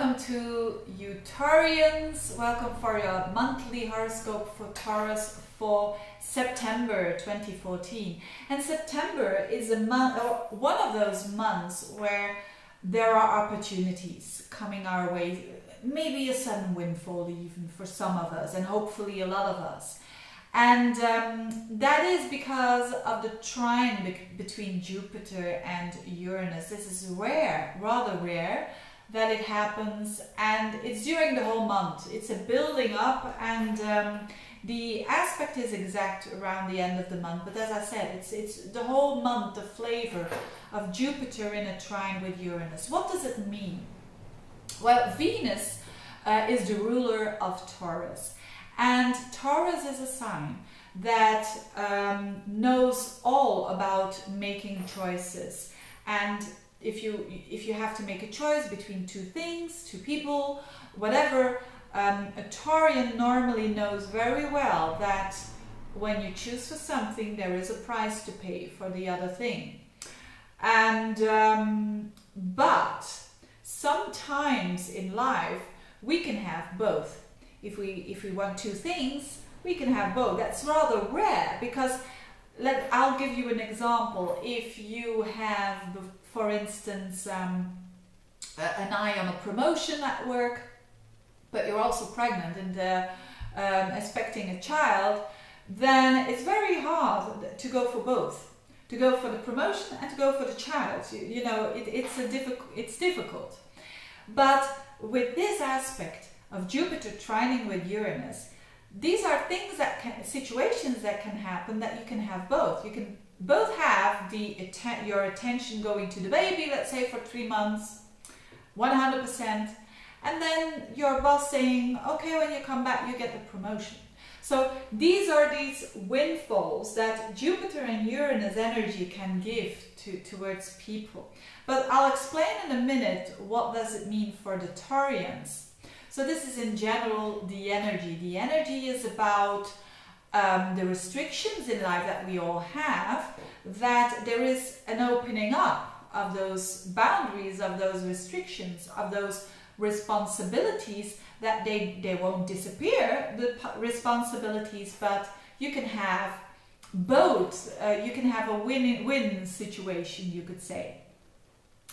welcome to you Taurians. Welcome for your monthly horoscope for Taurus for September 2014. And September is a month, or one of those months where there are opportunities coming our way. Maybe a sudden windfall even for some of us, and hopefully a lot of us. And that is because of the trine between Jupiter and Uranus. This is rare, rather rare, that it happens, and it's during the whole month. It's a building up, and the aspect is exact around the end of the month. But as I said, it's the whole month, the flavor of Jupiter in a trine with Uranus. What does it mean? Well, Venus is the ruler of Taurus. And Taurus is a sign that knows all about making choices. And if you have to make a choice between two things, two people, whatever, a Taurian normally knows very well that when you choose for something, there is a price to pay for the other thing. And but sometimes in life we can have both. If we want two things, we can have both. That's rather rare, because I'll give you an example. If you have, for instance, an eye on a promotion at work, but you're also pregnant and expecting a child, then it's very hard to go for both. To go for the promotion and to go for the child. You know, it's difficult. But with this aspect of Jupiter trining with Uranus, these are things situations that can happen, that you can have both. You can both have your attention going to the baby, let's say for 3 months, 100%, and then your boss saying, okay, when you come back, you get the promotion. So these are these windfalls that Jupiter and Uranus energy can give towards people. But I'll explain in a minute what does it mean for the Taurians. So this is in general the energy. The energy is about the restrictions in life that we all have, that there is an opening up of those boundaries, of those restrictions, of those responsibilities, that they won't disappear, the responsibilities, but you can have both. You can have a win-win situation, you could say.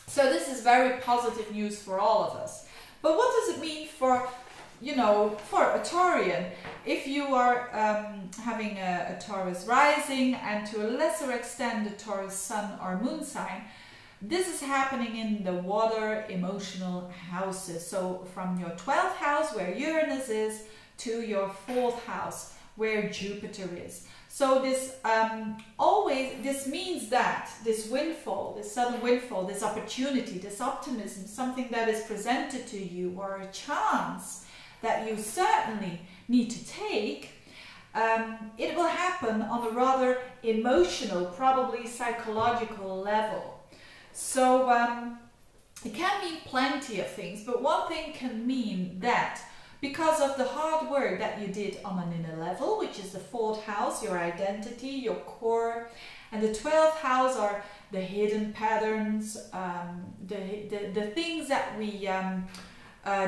So this is very positive news for all of us. But what does it mean for, for a Taurian? If you are having a Taurus rising, and to a lesser extent a Taurus sun or moon sign, this is happening in the water emotional houses. So from your 12th house, where Uranus is, to your 4th house, where Jupiter is. So this this means that this windfall, this sudden windfall, this opportunity, this optimism, something that is presented to you, or a chance that you certainly need to take, it will happen on a rather emotional, probably psychological level. So it can mean plenty of things, but one thing can mean that because of the hard work that you did on an inner level, which is the 4th house, your identity, your core, and the 12th house are the hidden patterns, the things that we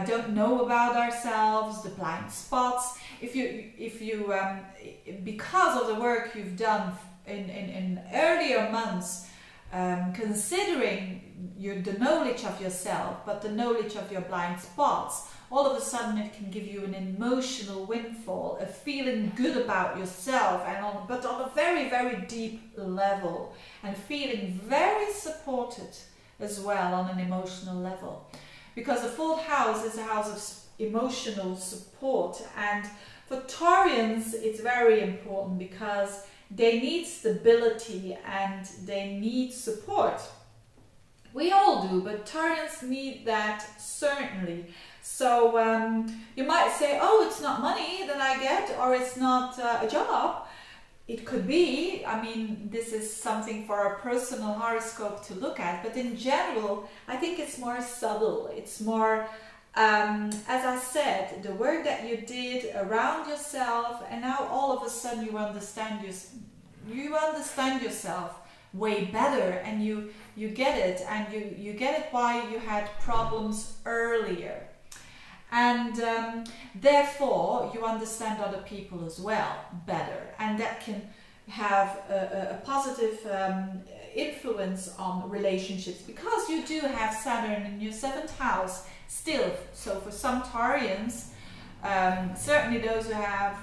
don't know about ourselves, the blind spots. If you because of the work you've done in earlier months, considering the knowledge of yourself, but the knowledge of your blind spots, all of a sudden it can give you an emotional windfall, a feeling good about yourself, but on a very, very deep level, and feeling very supported as well on an emotional level. Because the 4th house is a house of emotional support, and for Taurians it's very important because they need stability and they need support. We all do, but Taurians need that certainly. So you might say, oh, it's not money that I get, or it's not a job. It could be. I mean, this is something for our personal horoscope to look at. But in general, I think it's more subtle. It's more, as I said, the work that you did around yourself, and now all of a sudden you understand yourself way better, and you get it, and you get it why you had problems earlier. and therefore you understand other people as well better, and that can have a positive influence on relationships, because you do have Saturn in your 7th house still. So for some Taurians, certainly those who have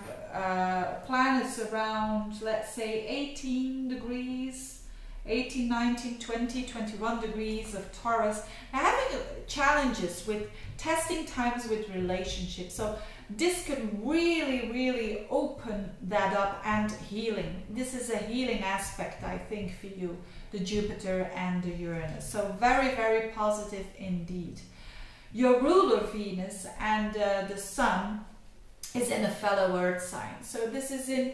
planets around, let's say, 18 degrees, 18, 19, 20, 21 degrees of Taurus, are having challenges with testing times with relationships. So this can really, really open that up, and healing. This is a healing aspect, I think, for you, the Jupiter and the Uranus. So very, very positive indeed. Your ruler Venus and the Sun is in a fellow Earth sign. So this is in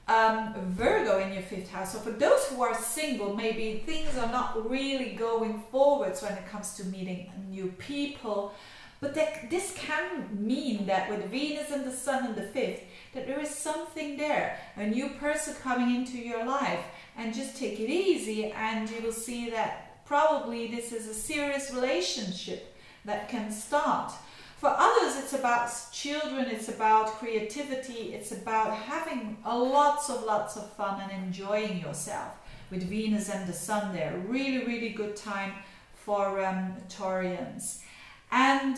Virgo in your 5th house. So for those who are single, maybe things are not really going forwards when it comes to meeting new people. But this can mean that with Venus and the Sun in the 5th, that there is something there, a new person coming into your life, and just take it easy, and you will see that probably this is a serious relationship that can start. For others, it's about children, it's about creativity, it's about having lots of fun and enjoying yourself with Venus and the Sun there. Really, really good time for Taurians. And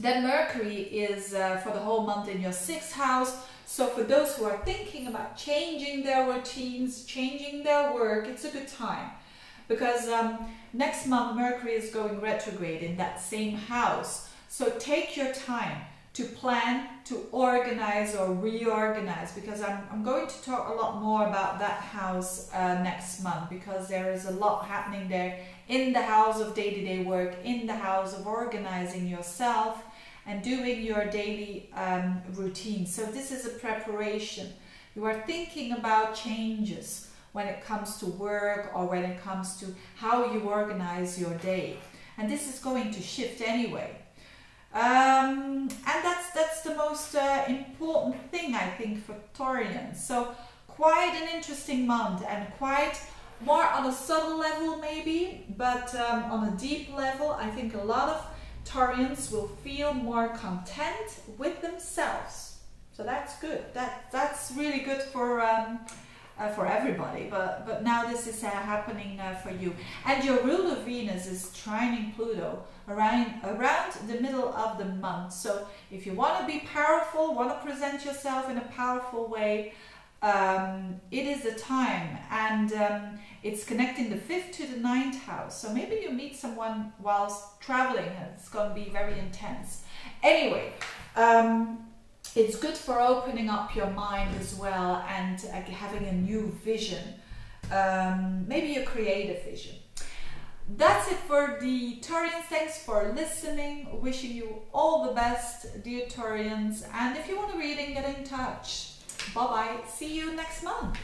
then Mercury is for the whole month in your 6th house. So for those who are thinking about changing their routines, changing their work, it's a good time. Because next month Mercury is going retrograde in that same house. So take your time to plan, to organize or reorganize, because I'm going to talk a lot more about that house next month, because there is a lot happening there in the house of day-to-day work, in the house of organizing yourself and doing your daily routine. So this is a preparation. You are thinking about changes when it comes to work, or when it comes to how you organize your day. And this is going to shift anyway. And that's the most important thing, I think, for Taurians. So quite an interesting month, and quite more on a subtle level maybe, but on a deep level, I think a lot of Taurians will feel more content with themselves. So that's good. That's really good for everybody. But now this is happening for you. And your ruler Venus is trining Pluto around the middle of the month. So if you want to be powerful, want to present yourself in a powerful way, it is the time. And it's connecting the 5th to the 9th house. So maybe you meet someone whilst traveling, and it's going to be very intense. Anyway, it's good for opening up your mind as well, and having a new vision, maybe a creative vision. That's it for the Taurians. Thanks for listening. Wishing you all the best, dear Taurians. And if you want a reading, get in touch. Bye bye. See you next month.